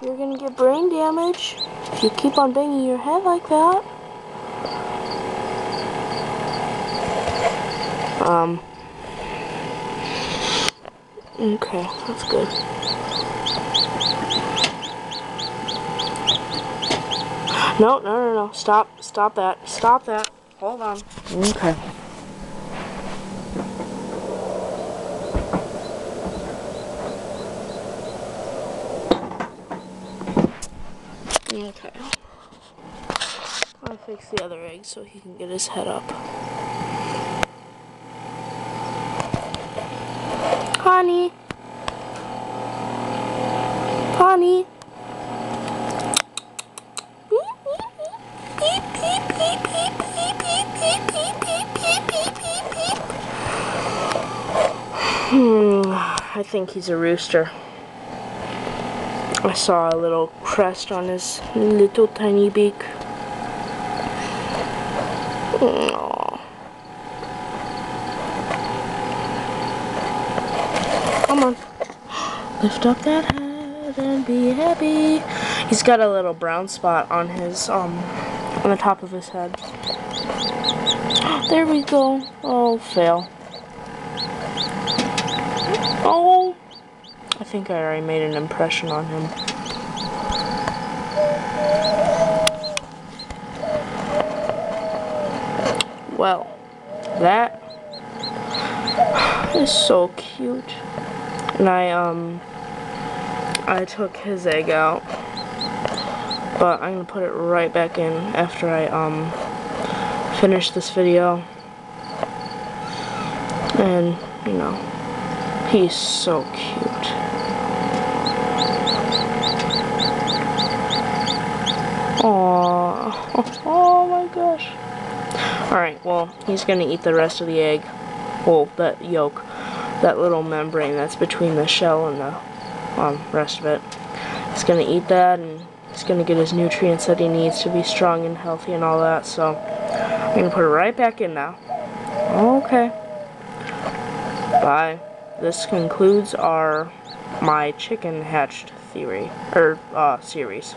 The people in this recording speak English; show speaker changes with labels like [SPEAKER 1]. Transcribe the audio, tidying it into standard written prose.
[SPEAKER 1] You're gonna get brain damage if you keep on banging your head like that. Okay, that's good. No. Stop that. Hold on. Okay. Okay. I'll fix the other egg so he can get his head up. Honey. Honey. I think he's a rooster. I saw a little crest on his little tiny beak. Aww. Come on. Lift up that head and be happy. He's got a little brown spot on his, on the top of his head. There we go. Oh, fail. Oh. I think I already made an impression on him. Well, that is so cute. And I took his egg out, but I'm gonna put it right back in after I finish this video. And you know, he's so cute. Aww. Oh my gosh. Alright, well, he's gonna eat the rest of the egg. Well, that yolk. That little membrane that's between the shell and the rest of it. He's gonna eat that, and he's gonna get his nutrients that he needs to be strong and healthy and all that. So, I'm gonna put it right back in now. Okay. Bye. This concludes my chicken hatched theory, or series.